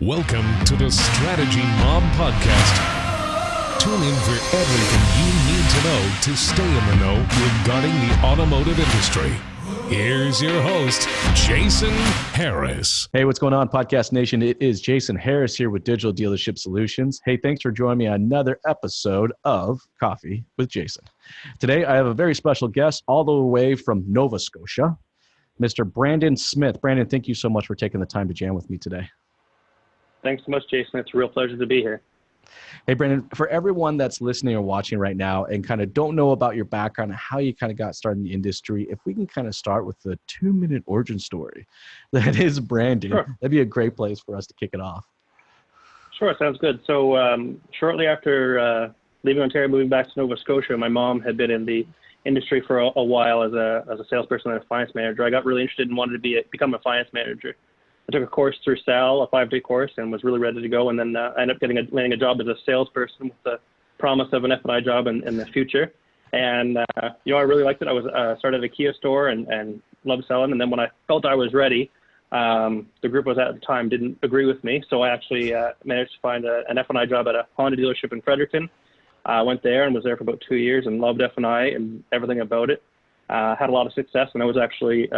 Welcome to the Strategy Mob Podcast. Tune in for everything you need to know to stay in the know regarding the automotive industry. Here's your host, Jason Harris. Hey, what's going on, Podcast Nation? It is Jason Harris here with Digital Dealership Solutions. Hey, thanks for joining me on another episode of Coffee with Jason. Today, I have a very special guest all the way from Nova Scotia, Mr. Brandon Smith. Brandon, thank you so much for taking the time to jam with me today. Thanks so much, Jason. It's a real pleasure to be here. Hey, Brandon, for everyone that's listening or watching right now and kind of don't know about your background and how you kind of got started in the industry, if we can kind of start with the 2-minute origin story that is Brandon, Sure. That'd be a great place for us to kick it off. Sure, sounds good. So shortly after leaving Ontario, moving back to Nova Scotia, my mom had been in the industry for a while as a salesperson and a finance manager. I got really interested and wanted to become a finance manager. I took a course through SAL, a 5-day course, and was really ready to go. And then I ended up landing a job as a salesperson with the promise of an F&I job in the future. And, I really liked it. I was started at a Kia store and loved selling. And then when I felt I was ready, the group I was at the time didn't agree with me. So I actually managed to find an F&I job at a Honda dealership in Fredericton. I went there and was there for about 2 years and loved F&I and everything about it. Had a lot of success, and I was actually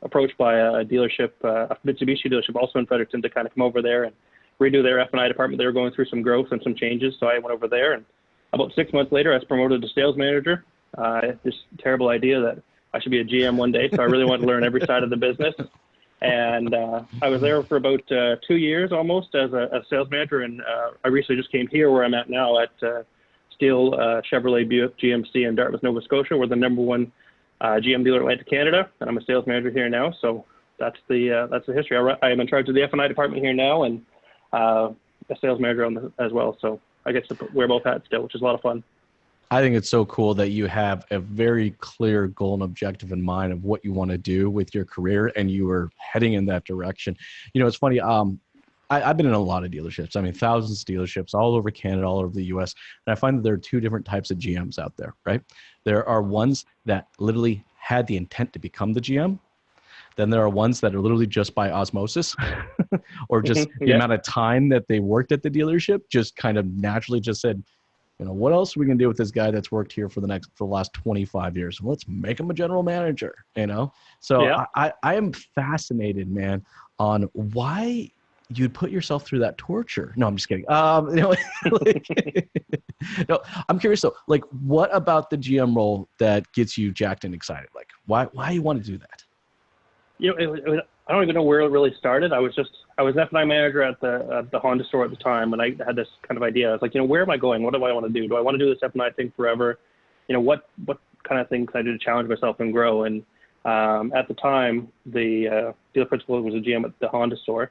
approached by a dealership, a Mitsubishi dealership also in Fredericton, to kind of come over there and redo their F&I department. They were going through some growth and some changes, so I went over there, and about 6 months later, I was promoted to sales manager. This terrible idea that I should be a GM one day, so I really wanted to learn every side of the business. And I was there for about 2 years almost as a sales manager, and I recently just came here where I'm at now at Steele Chevrolet Buick GMC in Dartmouth, Nova Scotia. We're the number one GM dealer Atlantic Canada, and I'm a sales manager here now. So that's the history. I am in charge of the F&I department here now, and a sales manager as well. So I get to wear both hats still, which is a lot of fun. I think it's so cool that you have a very clear goal and objective in mind of what you want to do with your career, and you are heading in that direction. You know, it's funny. I've been in a lot of dealerships. I mean, thousands of dealerships all over Canada, all over the US. And I find that there are two different types of GMs out there, right? There are ones that literally had the intent to become the GM. Then there are ones that are literally just by osmosis or just the amount of time that they worked at the dealership, just kind of naturally just said, you know, what else are we going to do with this guy that's worked here for the last 25 years? Well, let's make him a general manager, you know? So yeah. I am fascinated, man, on why you'd put yourself through that torture. No, I'm just kidding. No, I'm curious though, like what about the GM role that gets you jacked and excited? Like why you want to do that? I don't even know where it really started. I was an F&I manager at the Honda store at the time, and I had this kind of idea. I was like, where am I going? What do I want to do? Do I want to do this F&I thing forever? What kind of things can I do to challenge myself and grow? And at the time, the dealer principal was a GM at the Honda store.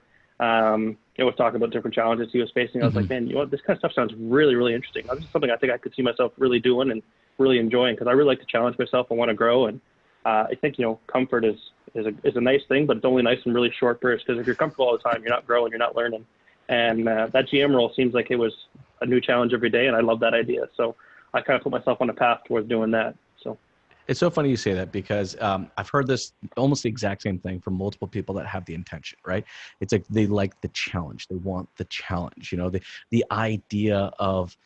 It was talking about different challenges he was facing. I was like, man, this kind of stuff sounds really, really interesting. This is something I think I could see myself really doing and really enjoying, because I really like to challenge myself and want to grow. And I think, comfort is a nice thing, but it's only nice in really short bursts, because if you're comfortable all the time, you're not growing, you're not learning. And that GM role seems like it was a new challenge every day, and I love that idea. So I kind of put myself on a path towards doing that. So it's so funny you say that, because I've heard this almost the exact same thing from multiple people that have the intention, right? It's like they like the challenge. They want the challenge, the idea of,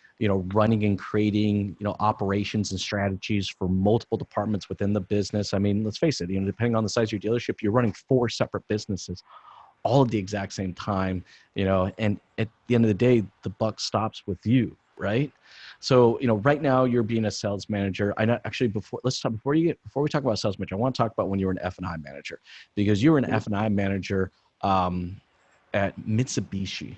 running and creating, operations and strategies for multiple departments within the business. I mean, let's face it, depending on the size of your dealership, you're running 4 separate businesses all at the exact same time, and at the end of the day, the buck stops with you, right? So, right now you're being a sales manager. I know actually before we talk about sales manager, I want to talk about when you were an F&I manager, because you were an F&I manager at Mitsubishi,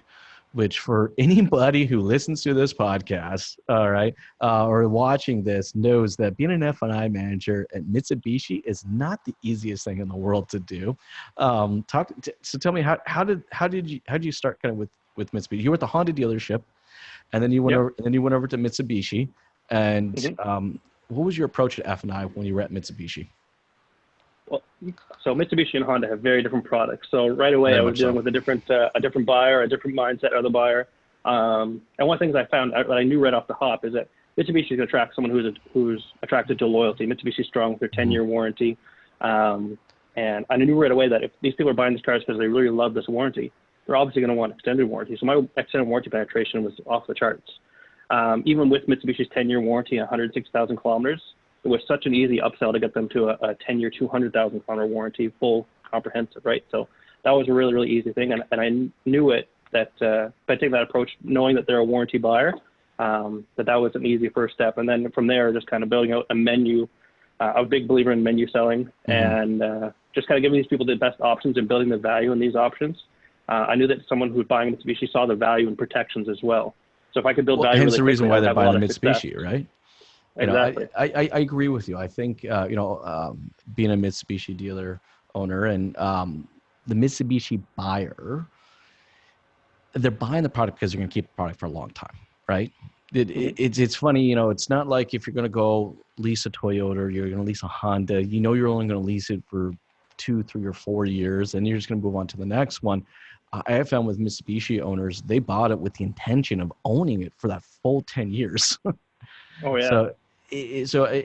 which for anybody who listens to this podcast, all right, or watching this knows that being an F&I manager at Mitsubishi is not the easiest thing in the world to do. So tell me, how did you start kind of with Mitsubishi? You were at the Honda dealership, and then you went over to Mitsubishi. And what was your approach to F&I when you were at Mitsubishi? Well, so Mitsubishi and Honda have very different products. So right away, I was dealing with a different buyer, a different mindset of the buyer. And one of the things I found that I knew right off the hop is that Mitsubishi is going to attract someone who's attracted to loyalty. Mitsubishi is strong with their 10-year warranty. And I knew right away that if these people are buying these cars because they really love this warranty, they're obviously going to want extended warranty. So my extended warranty penetration was off the charts. Even with Mitsubishi's 10-year warranty, 106,000 kilometers, it was such an easy upsell to get them to a 10-year, 200,000 kilometer warranty, full comprehensive, right? So that was a really, really easy thing. And I knew it that by taking that approach, knowing that they're a warranty buyer, that was an easy first step. And then from there, just kind of building out a menu. I'm a big believer in menu selling, and just kind of giving these people the best options and building the value in these options. I knew that someone who was buying Mitsubishi saw the value in protections as well. So if I could build value, hence really the reason why they're buying the success. Mitsubishi, right? Exactly. I agree with you. I think being a Mitsubishi dealer owner and the Mitsubishi buyer, they're buying the product because they're going to keep the product for a long time, right? It's funny, it's not like if you're going to go lease a Toyota or you're going to lease a Honda, you're only going to lease it for 2, 3, or 4 years, and you're just going to move on to the next one. I have found with Mitsubishi owners, they bought it with the intention of owning it for that full 10 years. Oh yeah.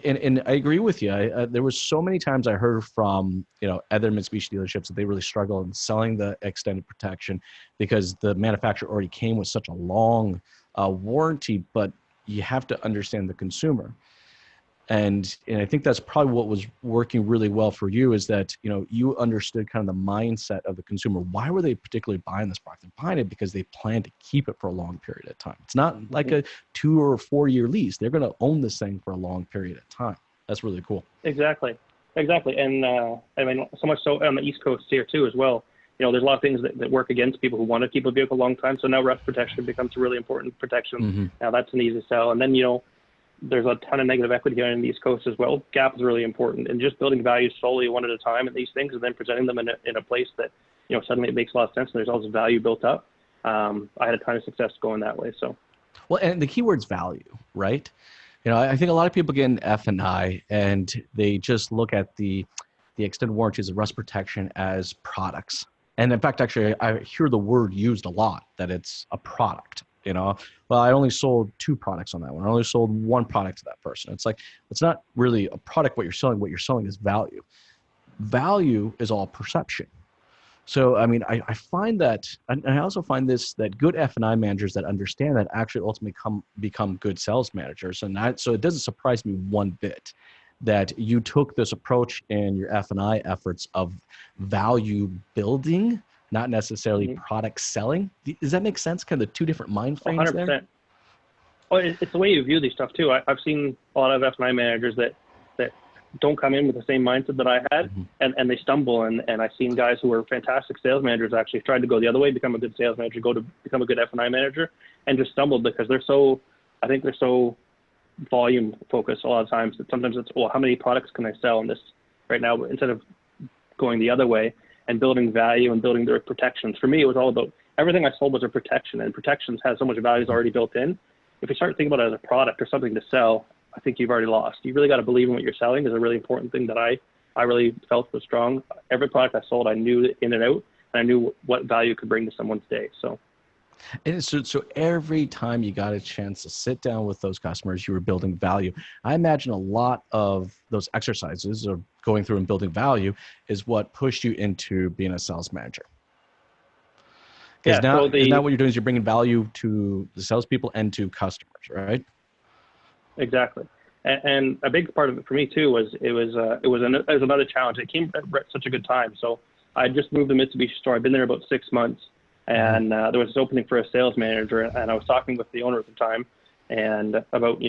And I agree with you. There was so many times I heard from other Mitsubishi dealerships that they really struggle in selling the extended protection because the manufacturer already came with such a long warranty. But you have to understand the consumer, and I think that's probably what was working really well for you is that you understood kind of the mindset of the consumer. Why were they particularly buying this product? They're buying it because they plan to keep it for a long period of time. It's not like a 2 or 4 year lease. They're going to own this thing for a long period of time. That's really cool. Exactly. And I mean, so much so on the East Coast here too as well. There's a lot of things that work against people who want to keep a vehicle a long time. So now rust protection becomes a really important protection. Now that's an easy sell. And then there's a ton of negative equity here on the East Coast as well. Gap is really important, and just building value slowly one at a time in these things, and then presenting them in a place that suddenly it makes a lot of sense and there's all this value built up. I had a ton of success going that way. So, well, and the key word's value, right? I think a lot of people get in F&I and they just look at the extended warranties of rust protection as products. And in fact, actually, I hear the word used a lot that it's a product. Well, I only sold 2 products on that one. I only sold 1 product to that person. It's like, it's not really a product what you're selling. What you're selling is value. Value is all perception. So, I mean, I find that, and I also find that good F&I managers that understand that actually ultimately become good sales managers. And so it doesn't surprise me one bit that you took this approach in your F&I efforts of value building, not necessarily product selling. Does that make sense? Kind of the 2 different mind frames 100%. There? Well, it's the way you view these stuff too. I've seen a lot of F&I managers that don't come in with the same mindset that I had, and they stumble. And I've seen guys who are fantastic sales managers actually tried to go the other way, become a good sales manager, go to become a good F&I manager, and just stumbled because they're so volume focused a lot of times that sometimes it's, well, how many products can I sell in this right now, instead of going the other way and building value and building their protections. For me, it was all about everything I sold was a protection, and protections has so much value already built in. If you start thinking about it as a product or something to sell, I think you've already lost. You really got to believe in what you're selling is a really important thing that I really felt was strong. Every product I sold, I knew in and out, and I knew what value it could bring to someone's day. And so every time you got a chance to sit down with those customers, you were building value. I imagine a lot of those exercises of going through and building value is what pushed you into being a sales manager. Because now what you're doing is you're bringing value to the salespeople and to customers, right? Exactly. And a big part of it for me too was it was another challenge. It came at such a good time. So I just moved to Mitsubishi store. I've been there about 6 months. And there was this opening for a sales manager, and I was talking with the owner at the time, and about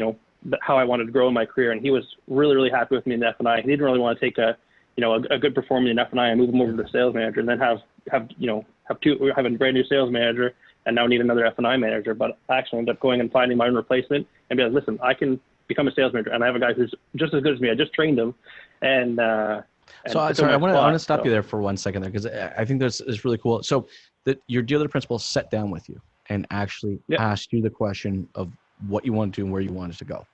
how I wanted to grow in my career, and he was really, really happy with me in F&I. He didn't really want to take a good performer in F&I and move him over to the sales manager, and then have a brand new sales manager, and now need another F&I manager. But I actually ended up going and finding my own replacement and be like, listen, I can become a sales manager, and I have a guy who's just as good as me. I just trained him, and so sorry, I want to stop you there for 1 second there, because I think this is really cool. So that your dealer principal sat down with you and actually asked you the question of what you want to do and where you wanted to go.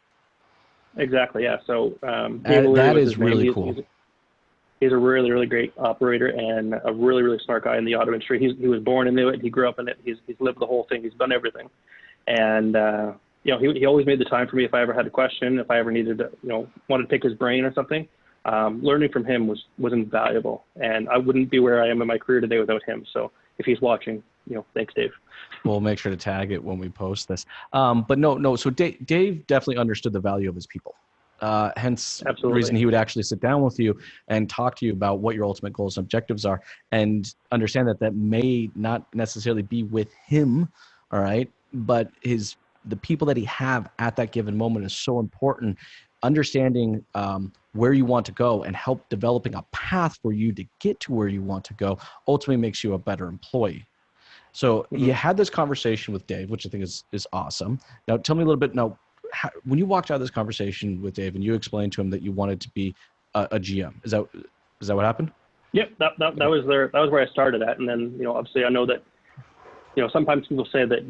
Exactly. Yeah. So that is really cool. He's a really, really great operator and a really, really smart guy in the auto industry. He was born into it. He grew up in it. He's lived the whole thing. He's done everything. And, he always made the time for me if I ever had a question, if I ever needed to, wanted to pick his brain or something. Learning from him was invaluable. And I wouldn't be where I am in my career today without him. So if he's watching, thanks, Dave. We'll make sure to tag it when we post this. But no. So Dave definitely understood the value of his people. Hence Absolutely. the reason he would actually sit down with you and talk to you about what your ultimate goals and objectives are, and understand that may not necessarily be with him. All right. But the people that he have at that given moment is so important. Understanding where you want to go and help developing a path for you to get to where you want to go ultimately makes you a better employee. So you had this conversation with Dave, which I think is awesome. Now, tell me a little bit. Now, when you walked out of this conversation with Dave and you explained to him that you wanted to be a GM, is that what happened? Yep, that was there. That was where I started at, and then obviously I know that sometimes people say that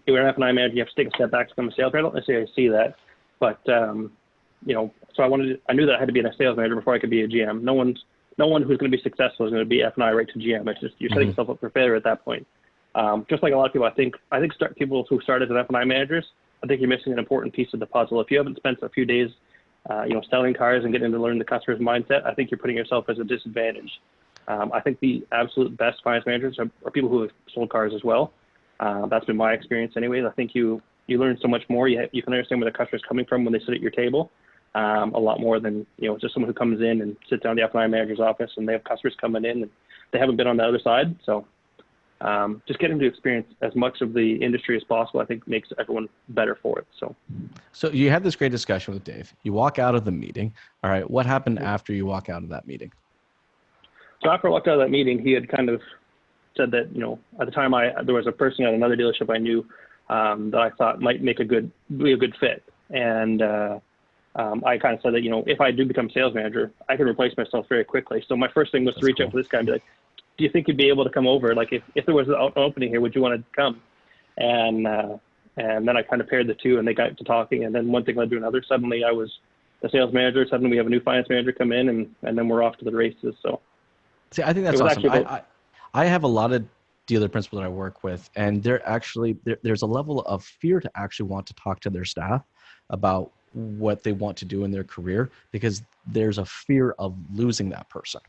you're an F&I manager, you have to take a step back to become a sales manager. I don't necessarily see that, but so I knew that I had to be a sales manager before I could be a GM. No one who's going to be successful is going to be F&I right to GM. It's just you're setting yourself up for failure at that point. Just like a lot of people, I think people who start as an F&I managers, I think you're missing an important piece of the puzzle. If you haven't spent a few days, selling cars and getting to learn the customer's mindset, I think you're putting yourself as a disadvantage. I think the absolute best finance managers are people who have sold cars as well. That's been my experience anyways. I think you learn so much more. You can understand where the customer's coming from when they sit at your table, a lot more than, just someone who comes in and sits down in the F&I manager's office and they have customers coming in and they haven't been on the other side. So just getting to experience as much of the industry as possible, I think makes everyone better for it. So you had this great discussion with Dave. You walk out of the meeting. All right. What happened after you walk out of that meeting? So after I walked out of that meeting, he had kind of said that, at the time there was a person at another dealership I knew that I thought might be a good fit. And I kind of said that, if I do become sales manager, I can replace myself very quickly. So my first thing was to reach out to this guy and be like, do you think you'd be able to come over? Like if there was an opening here, would you want to come? And then I kind of paired the two and they got to talking, and then one thing led to another. Suddenly I was the sales manager. Suddenly we have a new finance manager come in, and then we're off to the races. So see, I think that's awesome. I have a lot of dealer principals that I work with, and they're actually, there's a level of fear to actually want to talk to their staff about what they want to do in their career, because there's a fear of losing that person.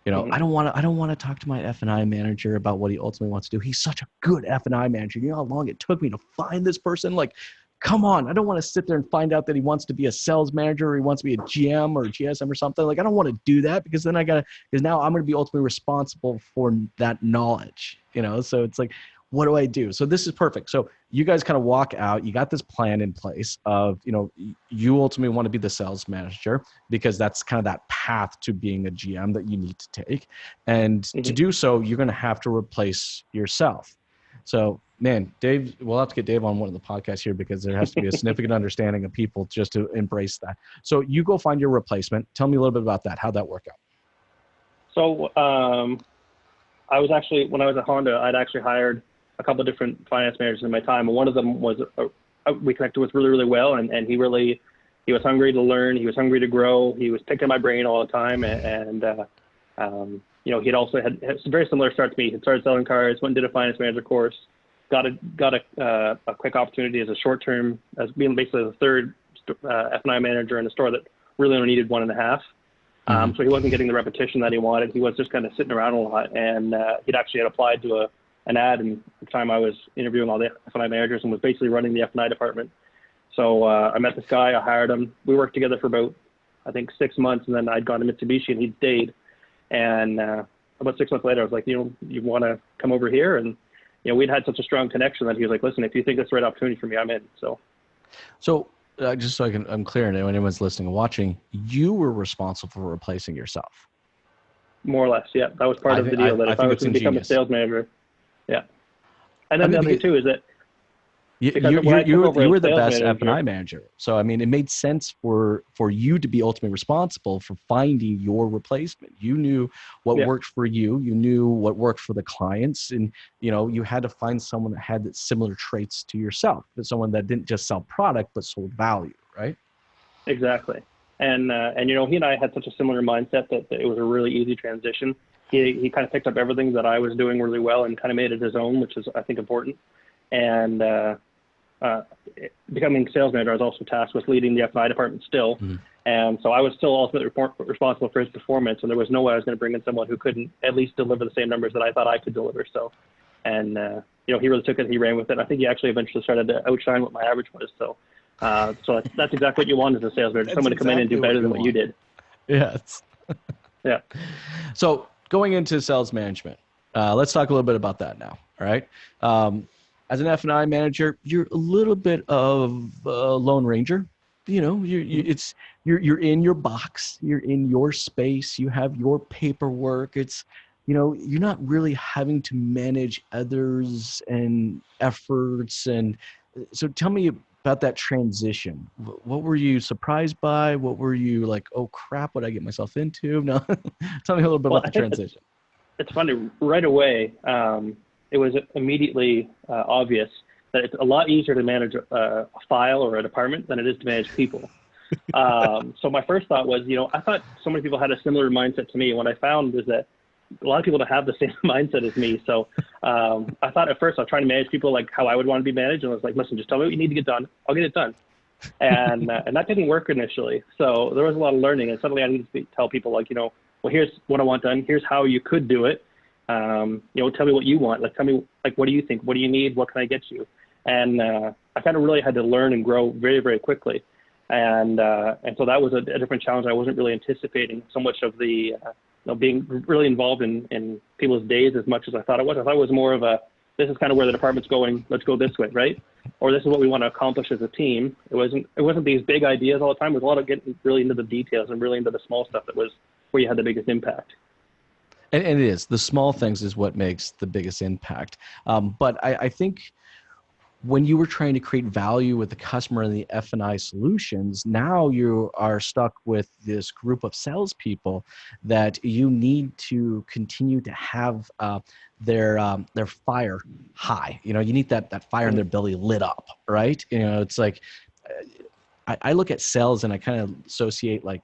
I don't want to talk to my F&I manager about what he ultimately wants to do. He's such a good F&I manager. You know how long it took me to find this person? Like, come on. I don't want to sit there and find out that he wants to be a sales manager or he wants to be a GM or a GSM or something. Like, I don't want to do that, because then because now I'm going to be ultimately responsible for that knowledge, So it's like, what do I do? So this is perfect. So you guys kind of walk out, you got this plan in place of, you ultimately want to be the sales manager, because that's kind of that path to being a GM that you need to take. And to do so, you're going to have to replace yourself. So, man, Dave, we'll have to get Dave on one of the podcasts here, because there has to be a significant understanding of people just to embrace that. So you go find your replacement. Tell me a little bit about that. How'd that work out? So I was actually, when I was at Honda, I'd actually hired a couple of different finance managers in my time. And one of them was, we connected with really, really well. And he was hungry to learn. He was hungry to grow. He was picking my brain all the time. And he'd also had a very similar start to me. He started selling cars, went and did a finance manager course, got a quick opportunity as a short-term, as being basically the third F&I manager in a store that really only needed 1.5. So he wasn't getting the repetition that he wanted. He was just kind of sitting around a lot. And he'd actually had applied to an ad, and at the time I was interviewing all the F&I managers and was basically running the F&I department. So I met this guy, I hired him. We worked together for about, I think, 6 months, and then I'd gone to Mitsubishi and he stayed. And about 6 months later, I was like, you want to come over here? And, we'd had such a strong connection that he was like, listen, if you think that's the right opportunity for me, I'm in. So just so I'm clear, and anyone's listening and watching, you were responsible for replacing yourself. More or less, yeah. That was part of the deal, that if I was going to become a sales manager, yeah. And then the other thing too is that you were the best F&I manager. So, it made sense for you to be ultimately responsible for finding your replacement. You knew what worked for you. You knew what worked for the clients. And, you had to find someone that had similar traits to yourself, but someone that didn't just sell product, but sold value, right? Exactly. And he and I had such a similar mindset that it was a really easy transition. He kind of picked up everything that I was doing really well and kind of made it his own, which is, I think, important. And becoming sales manager, I was also tasked with leading the F&I department still. And so I was still ultimately responsible for his performance, and there was no way I was going to bring in someone who couldn't at least deliver the same numbers that I thought I could deliver. So And he really took it. He ran with it. I think he actually eventually started to outshine what my average was. So that's exactly what you want as a sales manager, someone to come in and do better than what you did. Yes. Yeah. So going into sales management, let's talk a little bit about that now. All right. As an F&I manager, you're a little bit of a lone ranger. You're in your box, you're in your space, you have your paperwork. It's, you're not really having to manage others and efforts. And so tell me about that transition. What were you surprised by? What were you like, oh crap, what did I get myself into? No, tell me a little bit about the transition. It's funny, right away, it was immediately obvious that it's a lot easier to manage a file or a department than it is to manage people. So my first thought was, I thought so many people had a similar mindset to me. What I found is that a lot of people don't have the same mindset as me. So I thought at first I was trying to manage people like how I would want to be managed. And I was like, listen, just tell me what you need to get done. I'll get it done. And that didn't work initially. So there was a lot of learning. And suddenly I needed to tell people like, well, here's what I want done. Here's how you could do it. Tell me what you want. Like, tell me, like, what do you think? What do you need? What can I get you? And I kind of really had to learn and grow very, very quickly. And so that was a different challenge. I wasn't really anticipating so much of the, being really involved in people's days as much as I thought it was. I thought it was more of this is kind of where the department's going. Let's go this way, right? Or this is what we want to accomplish as a team. It wasn't these big ideas all the time. It was a lot of getting really into the details and really into the small stuff that was where you had the biggest impact. And it is. The small things is what makes the biggest impact. But I think when you were trying to create value with the customer and the F&I solutions, now you are stuck with this group of salespeople that you need to continue to have their fire high. You need that fire in their belly lit up, right? It's like I look at sales and I kind of associate like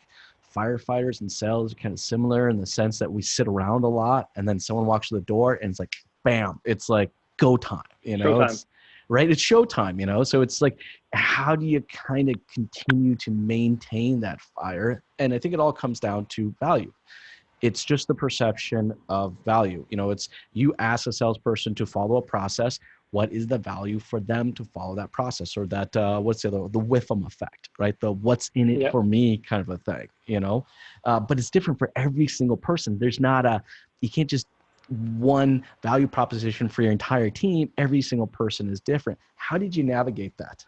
firefighters and sales are kind of similar in the sense that we sit around a lot and then someone walks through the door and it's like, bam, it's like go time, Showtime. Right? It's showtime, so it's like, how do you kind of continue to maintain that fire? And I think it all comes down to value. It's just the perception of value. It's you ask a salesperson to follow a process. What is the value for them to follow that process, or that what's the Whiffam effect, right? The what's in it for me kind of a thing, but it's different for every single person. There's not you can't just one value proposition for your entire team. Every single person is different. How did you navigate that?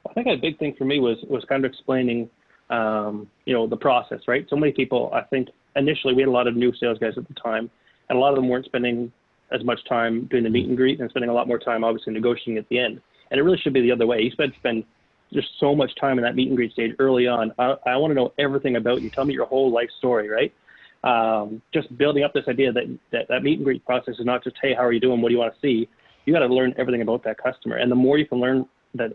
I think a big thing for me was kind of explaining, the process, right? So many people, I think initially we had a lot of new sales guys at the time, and a lot of them weren't spending as much time doing the meet and greet and spending a lot more time obviously negotiating at the end. And it really should be the other way. You spend just so much time in that meet and greet stage early on. I want to know everything about you. Tell me your whole life story, right? Just building up this idea that meet and greet process is not just, hey, how are you doing? What do you want to see? You got to learn everything about that customer. And the more you can learn that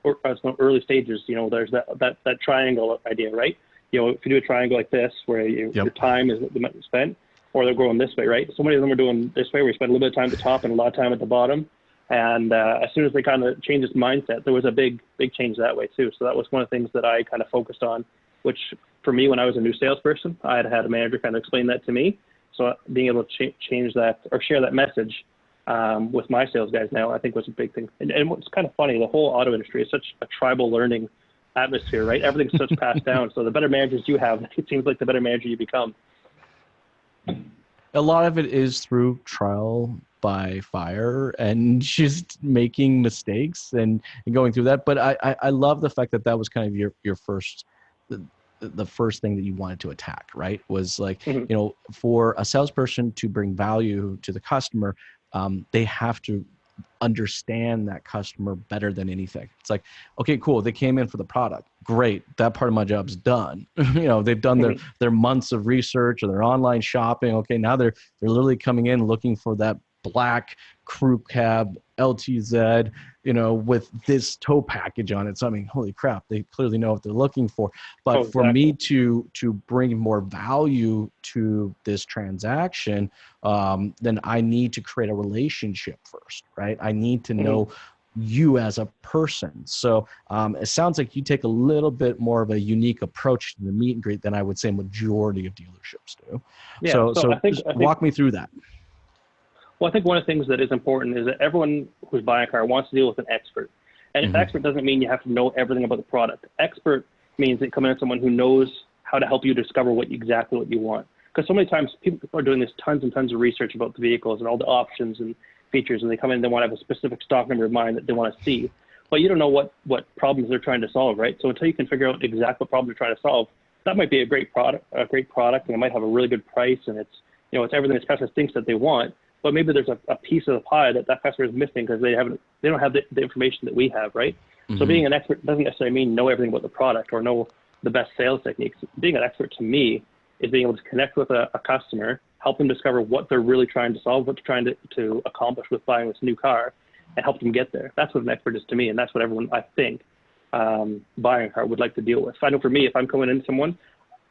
early stages, there's that triangle idea, right? If you do a triangle like this, where your time is spent, or they're going this way, right? So many of them are doing this way, where you spend a little bit of time at the top and a lot of time at the bottom. And as soon as they kind of changed this mindset, there was a big change that way too. So that was one of the things that I kind of focused on, which for me, when I was a new salesperson, I had a manager kind of explain that to me. So being able to change that or share that message with my sales guys now, I think was a big thing. And what's kind of funny, the whole auto industry is such a tribal learning atmosphere, right? Everything's such passed down. So the better managers you have, it seems like the better manager you become. A lot of it is through trial by fire and just making mistakes and going through that. But I love the fact that was kind of your first, the first thing that you wanted to attack, right? Was like, for a salesperson to bring value to the customer, they have to understand that customer better than anything. It's like, okay, cool. They came in for the product. Great. That part of my job's done. They've done their months of research or their online shopping. Okay. Now they're literally coming in looking for that black crew cab LTZ, with this tow package on it. So I mean, holy crap, they clearly know what they're looking for. But for me to bring more value to this transaction, then I need to create a relationship first, right? I need to know you as a person. So it sounds like you take a little bit more of a unique approach to the meet and greet than I would say majority of dealerships do. Yeah, so I think walk me through that. Well, I think one of the things that is important is that everyone who's buying a car wants to deal with an expert. And expert doesn't mean you have to know everything about the product. Expert means that you come in as someone who knows how to help you discover exactly what you want. Because so many times people are doing this tons and tons of research about the vehicles and all the options and features, and they come in and they want to have a specific stock number in mind that they want to see. But you don't know what problems they're trying to solve, right? So until you can figure out exactly what problem they're trying to solve, that might be a great product, and it might have a really good price, and it's everything this customer thinks that they want. But maybe there's a piece of the pie that customer is missing because they don't have the information that we have, right? So being an expert doesn't necessarily mean know everything about the product or know the best sales techniques. Being an expert to me is being able to connect with a customer, help them discover what they're really trying to solve, what they're trying to accomplish with buying this new car, and help them get there. That's what an expert is to me, and that's what everyone, I think, buying a car would like to deal with. I know for me, if I'm coming in someone,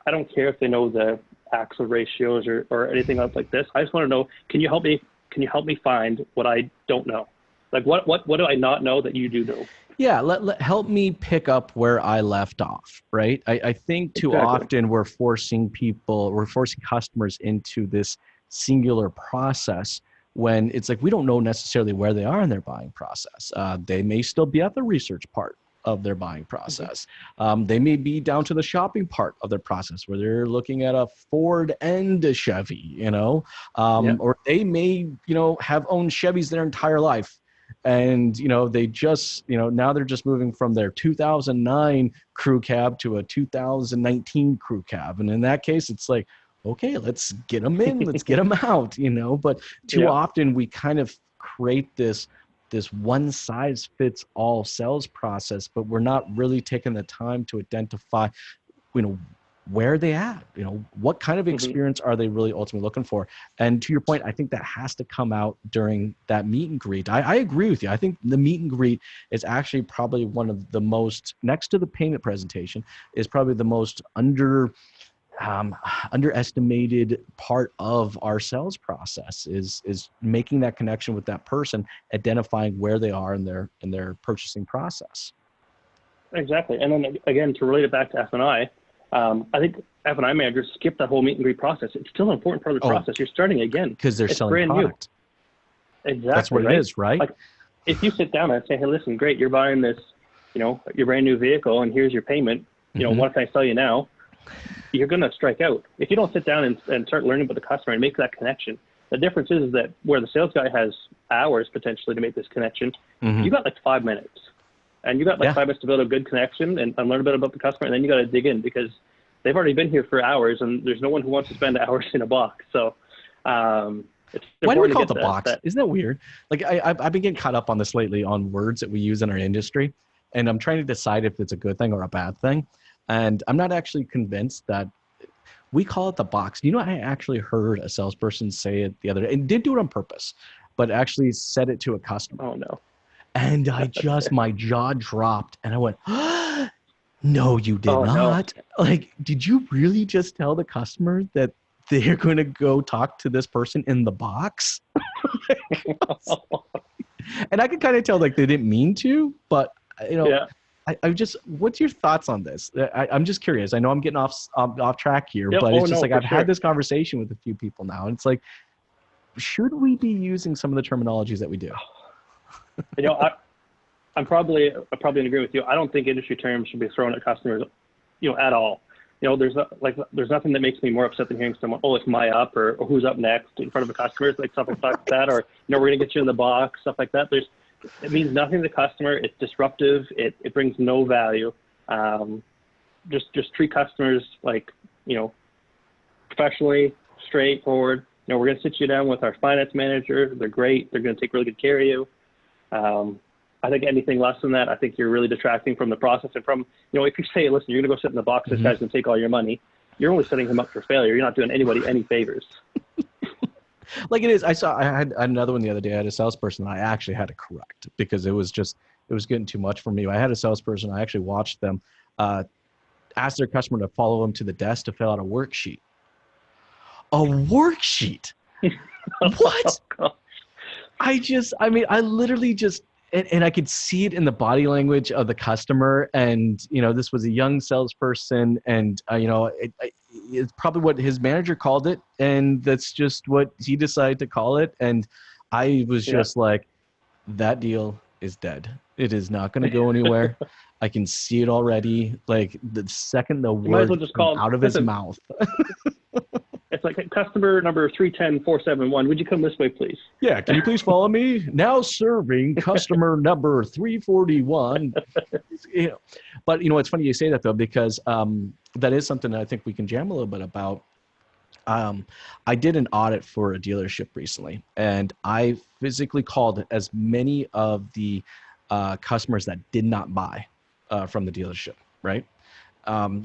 I don't care if they know the axle ratios or anything else like this. I just want to know, can you help me find what I don't know? Like what do I not know that you do know? Yeah, help me pick up where I left off, right? I think too often we're forcing customers into this singular process when it's like we don't know necessarily where they are in their buying process. They may still be at the research part of their buying process. They may be down to the shopping part of their process where they're looking at a Ford and a Chevy, or they may, have owned Chevys their entire life. And, they just, now they're just moving from their 2009 crew cab to a 2019 crew cab. And in that case, it's like, okay, let's get them in, let's get them out, but too often we kind of create this one size fits all sales process, but we're not really taking the time to identify, where are they at? What kind of experience are they really ultimately looking for? And to your point, I think that has to come out during that meet and greet. I agree with you. I think the meet and greet is actually probably one of the most, next to the payment presentation, is probably the most underestimated part of our sales process is making that connection with that person, identifying where they are in their purchasing process. Exactly. And then again, to relate it back to F&I, I think F&I managers skip that whole meet and greet process. It's still an important part of the process. You're starting again because they're selling brand product. New. Exactly. That's what it is, right? Like, if you sit down and say, "Hey, listen, great, you're buying this, your brand new vehicle, and here's your payment. What can I sell you now?" You're going to strike out if you don't sit down and start learning about the customer and make that connection. The difference is that where the sales guy has hours potentially to make this connection, you got like 5 minutes. And you got 5 minutes to build a good connection and learn a bit about the customer, and then you got to dig in because they've already been here for hours, and there's no one who wants to spend hours in a box. So it's why do we call it the box? Isn't that weird? Like I've been getting caught up on this lately on words that we use in our industry, and I'm trying to decide if it's a good thing or a bad thing. And I'm not actually convinced that we call it the box. I actually heard a salesperson say it the other day, and did do it on purpose, but actually said it to a customer. Oh no. And my jaw dropped and I went, no, you did not. No. Like, did you really just tell the customer that they're going to go talk to this person in the box? And I could kind of tell like they didn't mean to, but I just, what's your thoughts on this? I'm just curious. I know I'm getting off track here, but it's just I've had this conversation with a few people now, and it's like, should we be using some of the terminologies that we do? I'm probably in agreement with you. I don't think industry terms should be thrown at customers, at all. There's nothing that makes me more upset than hearing someone, "Oh, it's my up," or "Who's up next" in front of a customer, like stuff like that, or we're going to get you in the box, stuff like that. It means nothing to the customer. It's disruptive. It brings no value. Just treat customers like, professionally, straightforward. We're going to sit you down with our finance manager. They're great. They're going to take really good care of you. I think anything less than that, I think you're really detracting from the process and from, if you say, "Listen, you're going to go sit in the box, this guy's going to take all your money," you're only setting him up for failure. You're not doing anybody any favors. Like it is. I had another one the other day. I had a salesperson that I actually had to correct because it was getting too much for me. I had a salesperson, I actually watched them ask their customer to follow them to the desk to fill out a worksheet. A worksheet? What? Oh, I literally just, and I could see it in the body language of the customer. And, this was a young salesperson, and, it's probably what his manager called it. And that's just what he decided to call it. And I was Yeah. just like, that deal is dead. It is not going to go anywhere. I can see it already. Like the second the You might as word well just came call out of his mouth. It's like customer number 310471. Would you come this way, please? Yeah, can you please follow me? Now serving customer number 341. You know, but it's funny you say that though, because that is something that I think we can jam a little bit about. I did an audit for a dealership recently, and I physically called as many of the customers that did not buy from the dealership, right?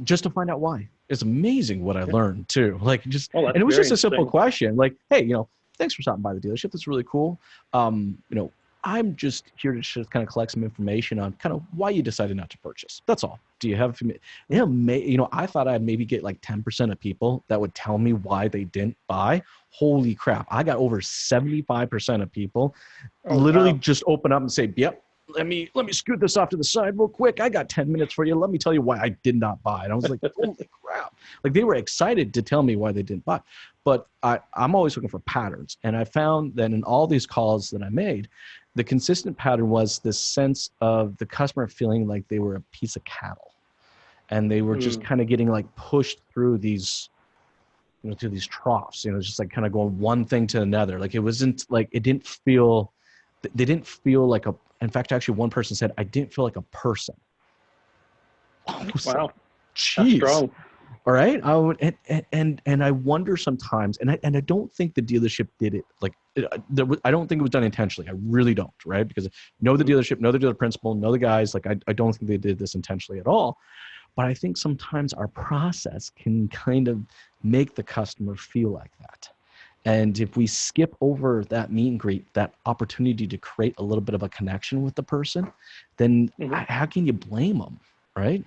Just to find out why. It's amazing what I learned too. Like and it was very just a simple interesting. question, like, hey, thanks for stopping by the dealership. That's really cool. I'm just here to just kind of collect some information on kind of why you decided not to purchase. That's all. Do you have, I thought I'd maybe get like 10% of people that would tell me why they didn't buy. Holy crap. I got over 75% of people literally just open up and say, yep, let me scoot this off to the side real quick. I got 10 minutes for you. Let me tell you why I did not buy. And I was like, holy crap. Like they were excited to tell me why they didn't buy. But I'm always looking for patterns. And I found that in all these calls that I made, the consistent pattern was this sense of the customer feeling like they were a piece of cattle. And they were just kind of getting like pushed through these, through these troughs, just like kind of going one thing to another. Like it wasn't like, they didn't feel like in fact, actually one person said, I didn't feel like a person. Wow. Jeez. That's strong. All right. And I wonder sometimes, and I don't think the dealership did it like, I don't think it was done intentionally. I really don't, right? Because know the dealership, know the dealer principal, know the guys. Like I don't think they did this intentionally at all. But I think sometimes our process can kind of make the customer feel like that. And if we skip over that meet and greet, that opportunity to create a little bit of a connection with the person, then how can you blame them, right?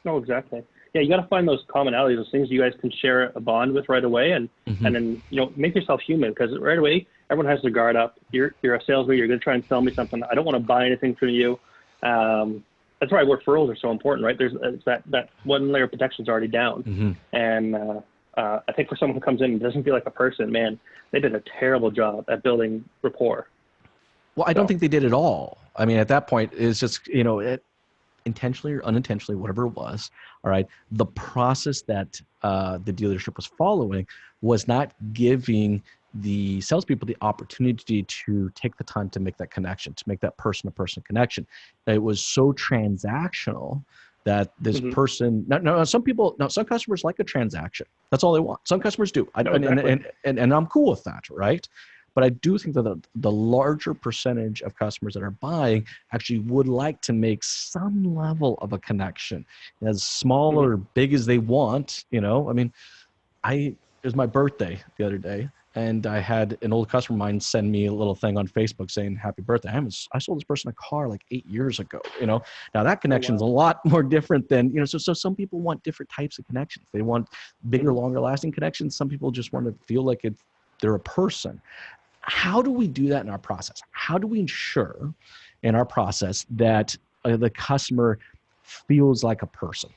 No, exactly. Yeah, you got to find those commonalities, those things you guys can share a bond with right away, and then make yourself human, because right away everyone has their guard up. You're a salesman. You're going to try and sell me something. I don't want to buy anything from you. That's why referrals are so important, right? There's that one layer of protection is already down, and I think for someone who comes in and doesn't feel like a person, man, they did a terrible job at building rapport. Well, I don't think they did at all. I mean, at that point, it's just, intentionally or unintentionally, whatever it was, all right, the process that the dealership was following was not giving the salespeople the opportunity to take the time to make that connection, to make that person-to-person connection. It was so transactional that this person, some customers like a transaction. That's all they want. Some customers do. And I'm cool with that, right? But I do think that the larger percentage of customers that are buying actually would like to make some level of a connection, as small or big as they want. I mean, it was my birthday the other day, and I had an old customer of mine send me a little thing on Facebook saying happy birthday. I sold this person a car like 8 years ago. Now that connection's a lot more different than, so some people want different types of connections. They want bigger, longer lasting connections. Some people just want to feel like they're a person. How do we do that in our process? How do we ensure in our process that the customer feels like a person?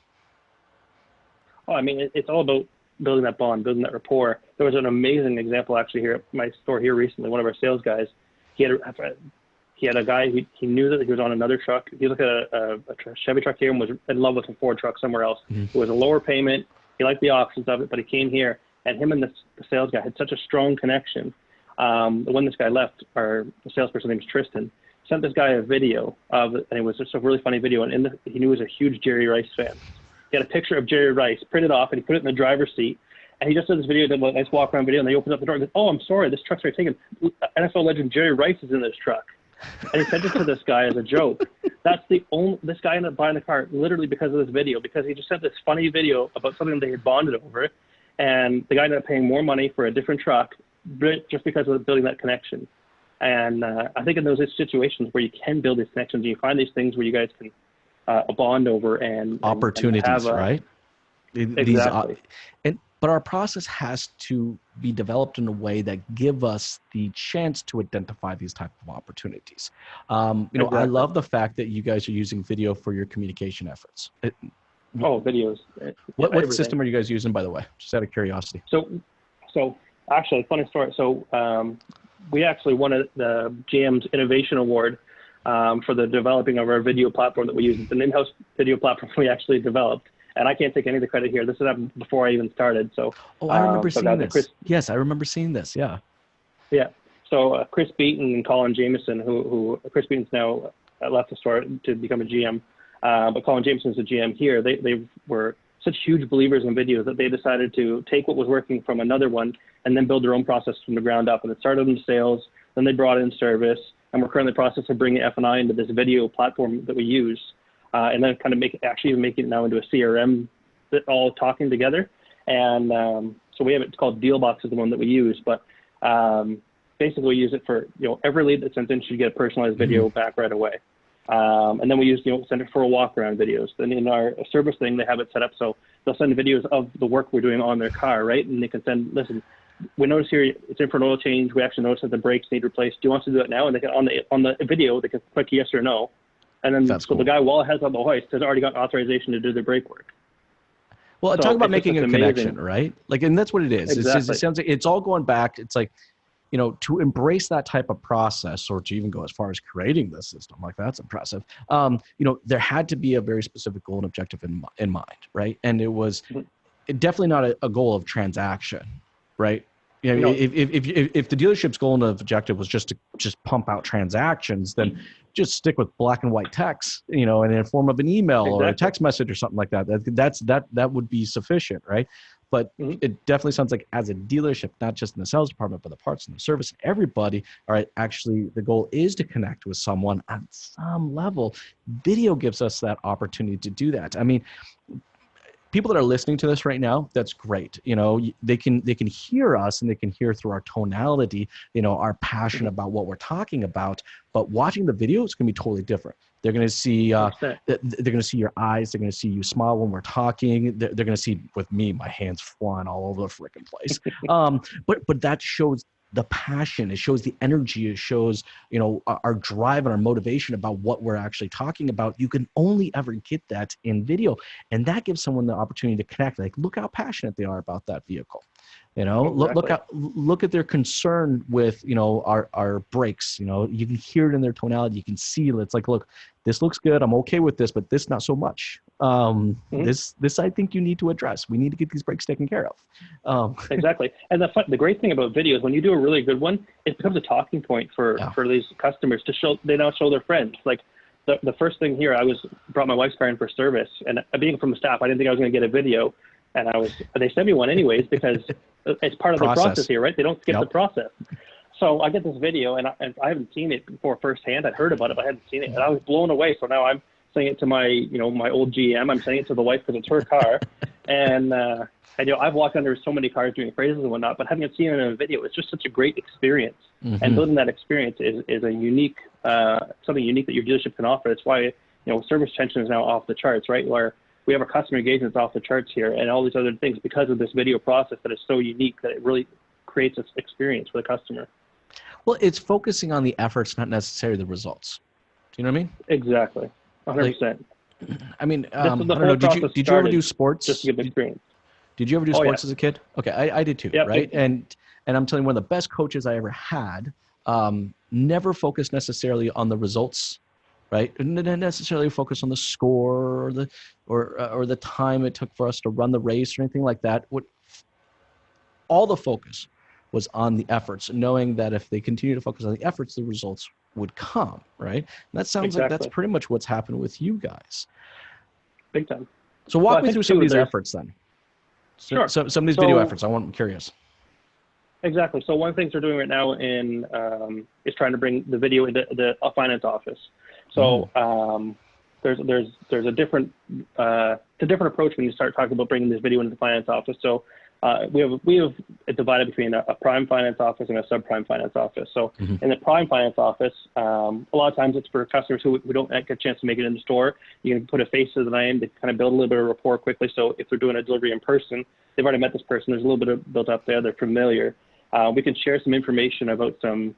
Oh, I mean, it's all about building that bond, building that rapport. There was an amazing example actually here at my store here recently. One of our sales guys, he had a guy, he knew that he was on another truck. He looked at a Chevy truck here and was in love with a Ford truck somewhere else. It was a lower payment. He liked the options of it, but he came here, and him and the sales guy had such a strong connection. When this guy left, the salesperson named Tristan, sent this guy a video of it, and it was just a really funny video. And he knew he was a huge Jerry Rice fan. He had a picture of Jerry Rice printed off, and he put it in the driver's seat. And he just did this video, did a nice walk around video, and they opened up the door and goes, "Oh, I'm sorry, this truck's already taken. NFL legend Jerry Rice is in this truck." And he sent it to this guy as a joke. This guy ended up buying the car literally because of this video, because he just sent this funny video about something they had bonded over, and the guy ended up paying more money for a different truck just because of building that connection. And I think in those situations where you can build these connections, you find these things where you guys can bond over and opportunities, right? Exactly. But our process has to be developed in a way that give us the chance to identify these type of opportunities. Exactly. I love the fact that you guys are using video for your communication efforts. Videos. What system are you guys using, by the way? Just out of curiosity. So actually, funny story. So we actually won the GM's Innovation Award for the developing of our video platform that we use. It's an in-house video platform we actually developed. And I can't take any of the credit here. This is before I even started. So, I remember seeing this. Yes, I remember seeing this. Yeah. Yeah. So Chris Beaton and Colin Jameson, who Chris Beaton's now left the store to become a GM, but Colin Jameson's the GM here. They were such huge believers in videos that they decided to take what was working from another one and then build their own process from the ground up. And it started in sales, then they brought in service, and we're currently in the process of bringing F&I into this video platform that we use. And then kind of making it now into a CRM that all talking together. And so we have it's called Dealbox is the one that we use, but basically we use it for, every lead that's sent in should get a personalized video back right away. And then we use, send it for a walk around videos. Then in our service thing, they have it set up so they'll send videos of the work we're doing on their car, right? And they can send, listen, we notice here it's in for an oil change. We actually notice that the brakes need replaced. Do you want us to do it now? And they can on the video, they can click yes or no. And then That's so cool. the guy, while it has on the hoist, has already got authorization to do the brake work. Well, So talk about it's making a just connection, amazing. right? Like, and that's what it is. Exactly. It sounds like it's all going back. It's like, to embrace that type of process, or to even go as far as creating the system, like that's impressive. There had to be a very specific goal and objective in mind, right? And it was definitely not a goal of transaction, right? If the dealership's goal and objective was just to pump out transactions, then just stick with black and white text, in the form of an email or a text message or something like that. That would be sufficient, right? But it definitely sounds like as a dealership, not just in the sales department, but the parts and the service, everybody, all right, actually the goal is to connect with someone on some level. Video gives us that opportunity to do that. I mean, people that are listening to this right now, that's great. They can hear us and they can hear through our tonality, our passion about what we're talking about. But watching the video, it's going to be totally different. They're going to see, they're going to see your eyes. They're going to see you smile when we're talking. They're going to see with me, my hands flying all over the freaking place. But that shows the passion. It shows the energy. It shows, our drive and our motivation about what we're actually talking about. You can only ever get that in video. And that gives someone the opportunity to connect. Like, look how passionate they are about that vehicle. Exactly. Look at their concern with, our brakes. You can hear it in their tonality. You can see it's like, look, this looks good. I'm okay with this, but this not so much. This I think you need to address. We need to get these brakes taken care of. Exactly. And the great thing about video is when you do a really good one, it becomes a talking point for these customers to show. They now show their friends. Like the first thing here, I brought my wife's car in for service, and being from the staff, I didn't think I was going to get a video, and they sent me one anyways because it's part of the process here, right? They don't skip the process. So I get this video, and I haven't seen it before firsthand. I'd heard about it, but I hadn't seen it, and I was blown away. So now I'm sending it to my, my old GM. I'm sending it to the wife because it's her car, and I've walked under so many cars doing appraisals and whatnot, but having it seen it in a video, it's just such a great experience. And building that experience is a unique, something unique that your dealership can offer. That's why service retention is now off the charts, right? Where we have our customer engagement off the charts here, and all these other things because of this video process that is so unique that it really creates this experience for the customer. Well, it's focusing on the efforts, not necessarily the results. Do you know what I mean? Exactly. 100%. I mean, I don't know. Did you ever do sports? Just to get the experience. Did you ever do sports as a kid? Okay, I did too, Yep. right? And I'm telling you, one of the best coaches I ever had never focused necessarily on the results, right? And didn't necessarily focus on the score or the time it took for us to run the race or anything like that. All the focus was on the efforts, knowing that if they continue to focus on the efforts, the results would come, right? And that sounds like that's pretty much what's happened with you guys. Big time. So walk me through some of these efforts then. Sure. Some of these video efforts. I'm curious. Exactly. So one of the things we're doing right now is trying to bring the video into the finance office. So there's a different approach when you start talking about bringing this video into the finance office. So we have it divided between a prime finance office and a subprime finance office. So in the prime finance office, a lot of times it's for customers who don't get a chance to make it in the store. You can put a face to the name to kind of build a little bit of rapport quickly. So if they're doing a delivery in person, they've already met this person. There's a little bit of built up there. They're familiar. We can share some information about some,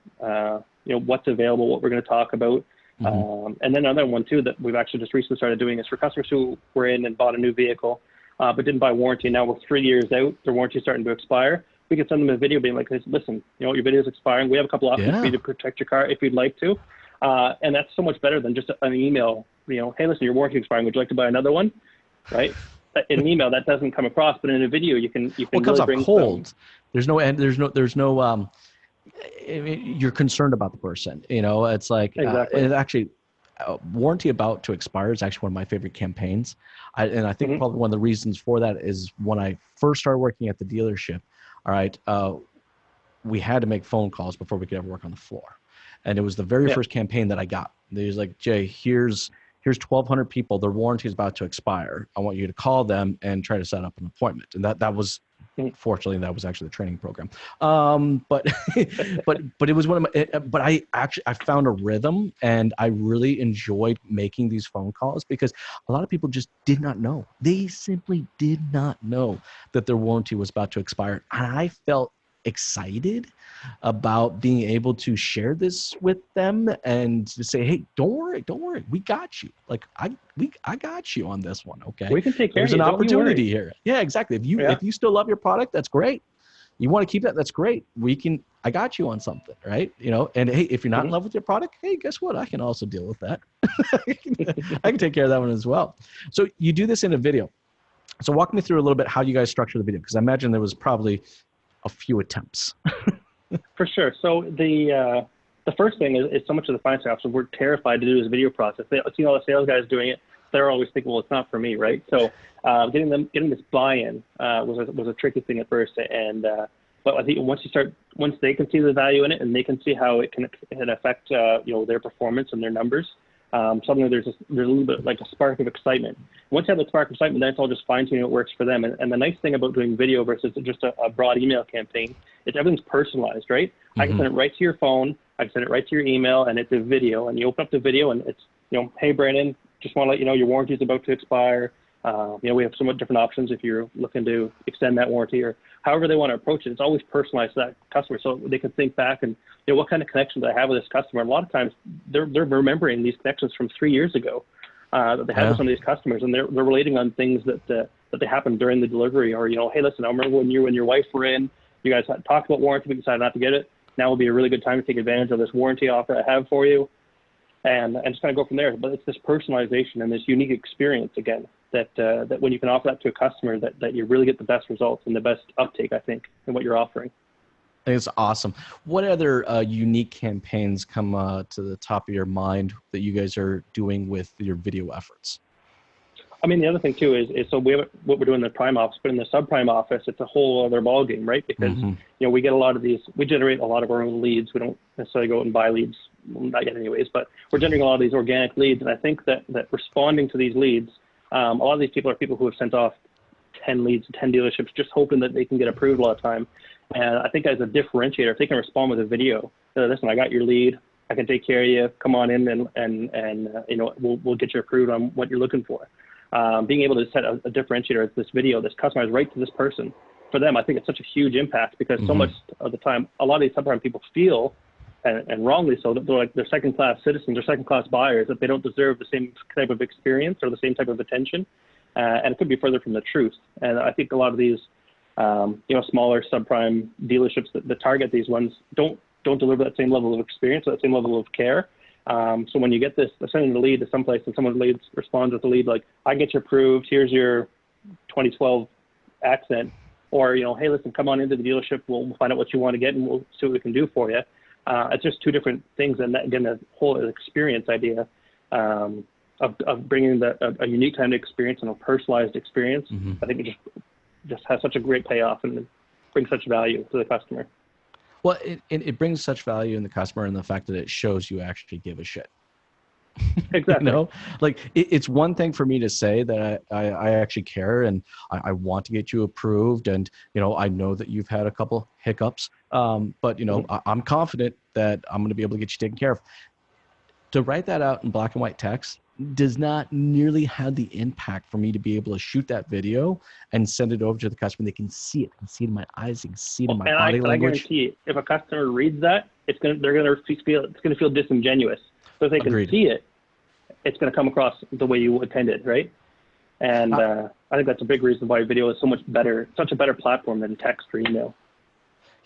what's available, what we're going to talk about. And then another one too that we've actually just recently started doing is for customers who were in and bought a new vehicle, but didn't buy warranty. Now we're 3 years out, their warranty is starting to expire. we could send them a video being like, listen, you know, your video is expiring. We have a couple options for you to protect your car if you'd like to. And that's so much better than just an email, you know, hey, listen, your warranty expiring. Would you like to buy another one? Right? In an email, that doesn't come across, but in a video, you can well, it comes really off cold. There's no you're concerned about the person, you know. It's like exactly. it actually warranty about to expire is actually one of my favorite campaigns. And I think probably one of the reasons for that is when I first started working at the dealership, all right, we had to make phone calls before we could ever work on the floor. And it was the very first campaign that I got. They was like, Jay, here's 1,200 people. Their warranty is about to expire. I want you to call them and try to set up an appointment. And that was, fortunately, that was actually the training program. But it was one of my, but I found a rhythm, and I really enjoyed making these phone calls because a lot of people just did not know. They simply did not know that their warranty was about to expire. And I felt excited about being able to share this with them and to say, hey, don't worry, we got you. Like I got you on this one. Okay, we can take care of you. There's an opportunity here. Yeah, exactly. If you still love your product, that's great. You want to keep that, that's great. I got you on something, right? You know, and hey, if you're not in love with your product, hey, guess what? I can also deal with that. I can take care of that one as well. So you do this in a video. So walk me through a little bit how you guys structure the video, because I imagine there was probably a few attempts. For sure. So the first thing is so much of the finance officers we're terrified to do this video process. They see all the sales guys doing it. They're always thinking, well, it's not for me, right? So getting this buy-in was a tricky thing at first. And but I think once they can see the value in it and they can see how it can affect their performance and their numbers, suddenly there's a little bit like a spark of excitement. Once you have the spark of excitement, then it's all just fine-tuning what works for them. And the nice thing about doing video versus just a broad email campaign is everything's personalized, right? I can send it right to your phone. I can send it right to your email, and it's a video. And you open up the video, and it's, hey, Brandon, just want to let you know your warranty is about to expire. We have somewhat different options if you're looking to extend that warranty, or however they want to approach it. It's always personalized to that customer, so they can think back and what kind of connections I have with this customer. And a lot of times they're remembering these connections from 3 years ago that they had with some of these customers, and they're relating on things that they happened during the delivery, or hey, listen, I remember when you and your wife were in, you guys had talked about warranty, but decided not to get it. Now would be a really good time to take advantage of this warranty offer I have for you, and just kind of go from there. But it's this personalization and this unique experience again that when you can offer that to a customer, that you really get the best results and the best uptake, I think, in what you're offering. I think it's awesome. What other unique campaigns come to the top of your mind that you guys are doing with your video efforts? I mean, the other thing too is so we have what we're doing in the prime office, but in the subprime office, it's a whole other ballgame, right? Because we get a lot of these, we generate a lot of our own leads. We don't necessarily go out and buy leads, not yet anyways, but we're generating a lot of these organic leads. And I think that responding to these leads, a lot of these people are people who have sent off 10 leads to 10 dealerships, just hoping that they can get approved a lot of time. And I think as a differentiator, if they can respond with a video, listen, I got your lead, I can take care of you, come on in and we'll get you approved on what you're looking for. Being able to set a differentiator as this video, this customized right to this person, for them, I think it's such a huge impact, because so much of the time, a lot of these subprime people feel, and wrongly so, that they're second-class citizens or second-class buyers, that they don't deserve the same type of experience or the same type of attention, and it could be further from the truth. And I think a lot of these, smaller subprime dealerships that target these ones don't deliver that same level of experience or that same level of care. So when you get this, sending the lead to someplace and someone responds with the lead like, I get you approved, here's your 2012 accent, or, hey, listen, come on into the dealership, we'll find out what you want to get and we'll see what we can do for you. It's just two different things. And that, again, the whole experience idea of bringing a unique kind of experience and a personalized experience, I think it just has such a great payoff and brings such value to the customer. Well, it brings such value in the customer, and the fact that it shows you actually give a shit. Exactly. It's one thing for me to say that I actually care and I want to get you approved, and I know that you've had a couple hiccups, but I'm confident that I'm going to be able to get you taken care of. To write that out in black and white text does not nearly have the impact for me to be able to shoot that video and send it over to the customer. They can see it. They can see it in my eyes. They can see it in my body language. I guarantee if a customer reads that, it's going to feel disingenuous. So if they can see it, it's going to come across the way you intended, right? And I think that's a big reason why video is so much better, such a better platform than text or email.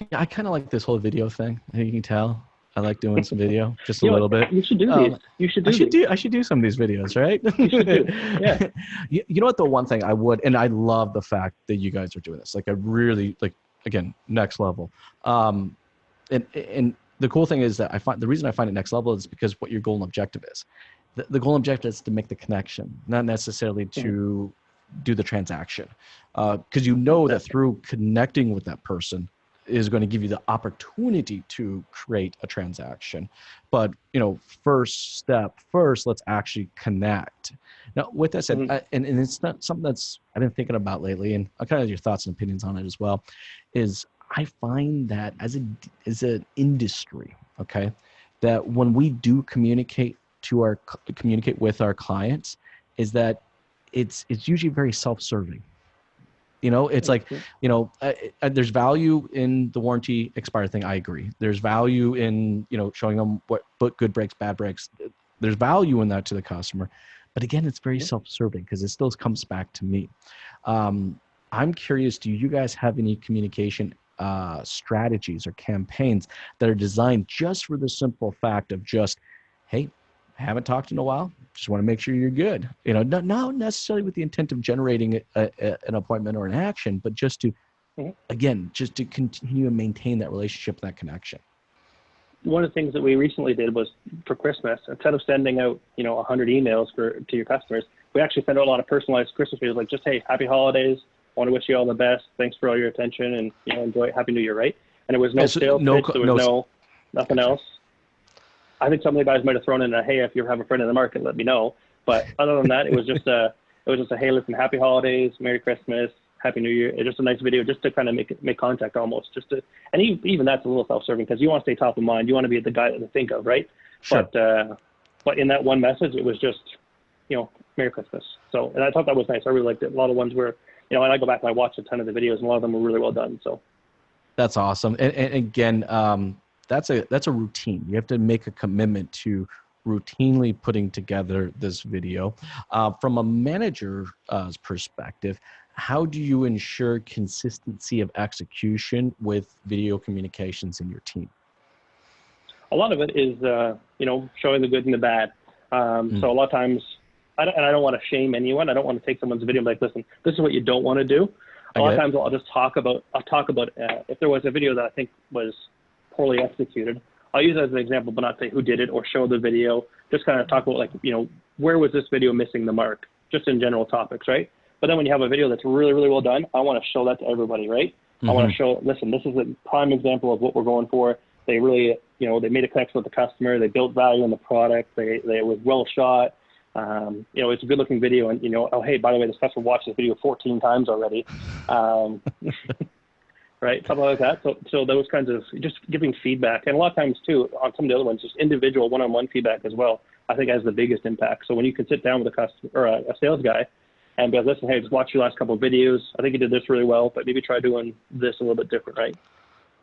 Yeah, I kind of like this whole video thing. I think you can tell. I like doing some video, just a You know little what? bit. You should do these. You should do these. I should do some of these videos, right? You should do. Yeah. You know what? The one thing I would, and I love the fact that you guys are doing this. Like, I really like. Again, next level. And the cool thing is that the reason I find it next level is because what your goal and objective is. The goal and objective is to make the connection, not necessarily to do the transaction, because you know that through connecting with that person is going to give you the opportunity to create a transaction. But first, let's actually connect. Now, with that said, and it's not something that's I've been thinking about lately, and I kind of your thoughts and opinions on it as well, is I find that as an industry, okay, that when we do communicate with our clients, is that it's usually very self-serving. It's like, there's value in the warranty expired thing. I agree. There's value in, showing them what good breaks, bad breaks. There's value in that to the customer. But again, it's very self-serving because it still comes back to me. I'm curious, do you guys have any communication strategies or campaigns that are designed just for the simple fact of just, hey, haven't talked in a while, just want to make sure you're good, not necessarily with the intent of generating an appointment or an action, but just to just to continue and maintain that relationship, that connection. One of the things that we recently did was for Christmas, instead of sending out 100 emails to your customers, we actually sent out a lot of personalized Christmas videos, like just, hey, happy holidays, want to wish you all the best, thanks for all your attention, and enjoy, happy new year, right? And there was no sales pitch, there was nothing else. I think some of the guys might have thrown in a, hey, if you have a friend in the market, let me know. But other than that, it was just a hey, listen, happy holidays, Merry Christmas, Happy New Year. It's just a nice video, just to kind of make contact almost, and even that's a little self-serving because you want to stay top of mind. You want to be the guy to think of, right? Sure. But in that one message, it was just, Merry Christmas. So, and I thought that was nice. I really liked it. A lot of ones were, and I go back and I watch a ton of the videos, and a lot of them were really well done. So. That's awesome. And again, that's a routine. You have to make a commitment to routinely putting together this video. From a manager's perspective, how do you ensure consistency of execution with video communications in your team? A lot of it is, showing the good and the bad. So a lot of times, I don't want to shame anyone. I don't want to take someone's video and be like, listen, this is what you don't want to do. A lot of times I'll just talk about if there was a video that I think was poorly executed, I'll use it as an example, but not say who did it or show the video. Just kind of talk about where was this video missing the mark, just in general topics, right? But then when you have a video that's really, really well done, I want to show that to everybody, right? I want to show, listen, this is a prime example of what we're going for. They really, they made a connection with the customer. They built value in the product. They was well shot. It's a good looking video, and oh, hey, by the way, this customer watched this video 14 times already. Right, something like that. So those kinds of just giving feedback, and a lot of times too on some of the other ones, just individual one-on-one feedback as well, I think has the biggest impact. So when you can sit down with a customer or a sales guy and be like, listen, hey, just watch your last couple of videos. I think you did this really well, but maybe try doing this a little bit different, right?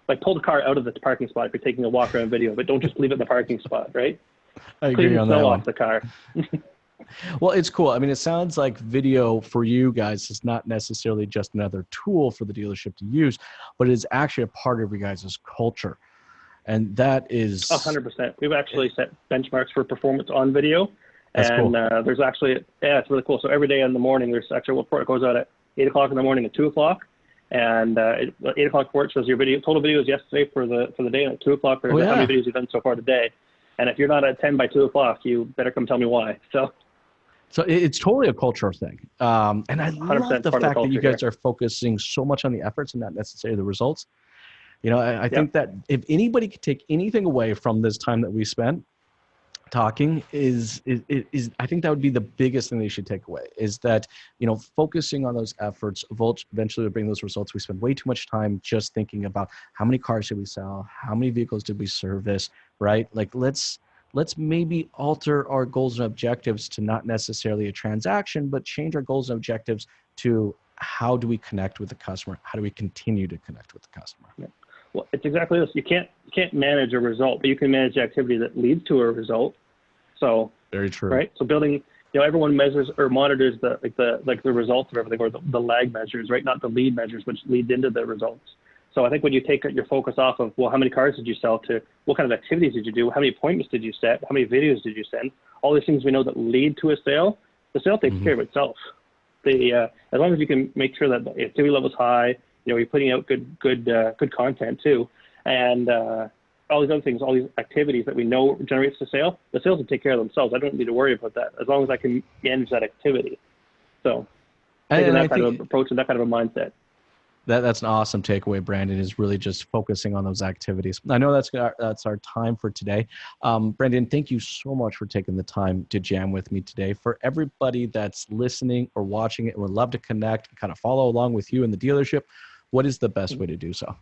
Like pull the car out of the parking spot if you're taking a walk around video, but don't just leave it in the parking spot, right? I agree on that one. Off the car. Well, it's cool. I mean, it sounds like video for you guys is not necessarily just another tool for the dealership to use, but it is actually a part of your guys' culture. And that is 100%. We've actually set benchmarks for performance on video. That's and cool. There's actually, it's really cool. So every day in the morning, there's actually a report that goes out at 8 o'clock in the morning and 2 o'clock. And 8 o'clock report shows your total videos yesterday for the day, and at 2 o'clock, there's how many videos you've done so far today. And if you're not at 10 by 2 o'clock, you better come tell me why. So it's totally a cultural thing. And I love the fact that you guys are focusing so much on the efforts and not necessarily the results. I think that if anybody could take anything away from this time that we spent talking is I think that would be the biggest thing they should take away, is that, focusing on those efforts eventually will bring those results. We spend way too much time just thinking about how many cars did we sell? How many vehicles did we service, right? Like let's maybe alter our goals and objectives to not necessarily a transaction, but change our goals and objectives to how do we connect with the customer? How do we continue to connect with the customer? Yeah. Well, it's exactly this. You can't manage a result, but you can manage the activity that leads to a result. So very true. Right. So building, everyone measures or monitors the results of everything, or the lag measures, right? Not the lead measures, which lead into the results. So I think when you take your focus off of, well, how many cars did you sell, to what kind of activities did you do? How many appointments did you set? How many videos did you send? All these things we know that lead to a sale, the sale takes care of itself. As long as you can make sure that the activity level is high, you're putting out good content too. And all these other things, all these activities that we know generates the sales will take care of themselves. I don't need to worry about that as long as I can manage that activity. So taking that kind of an approach and that kind of a mindset. That's an awesome takeaway, Brandon, is really just focusing on those activities. I know that's our time for today. Brandon, thank you so much for taking the time to jam with me today. For everybody that's listening or watching it and would love to connect and kind of follow along with you in the dealership, what is the best way to do so?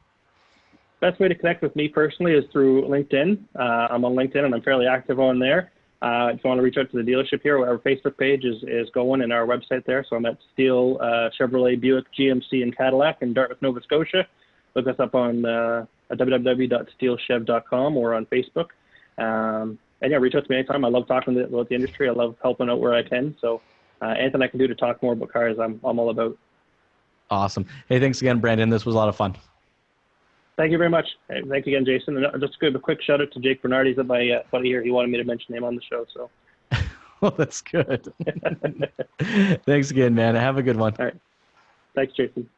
Best way to connect with me personally is through LinkedIn. I'm on LinkedIn and I'm fairly active on there. If you want to reach out to the dealership here, our Facebook page is going and our website there. So I'm at Steele Chevrolet, Buick, GMC, and Cadillac in Dartmouth, Nova Scotia. Look us up on www.steelechev.com or on Facebook. And yeah, reach out to me anytime. I love talking about the industry. I love helping out where I can. So anything I can do to talk more about cars, I'm all about. Awesome. Hey, thanks again, Brandon. This was a lot of fun. Thank you very much. Hey, thank you again, Jason. And just give a quick shout out to Jake Bernard. He's my buddy here. He wanted me to mention him on the show. So. Well, that's good. Thanks again, man. Have a good one. All right. Thanks, Jason.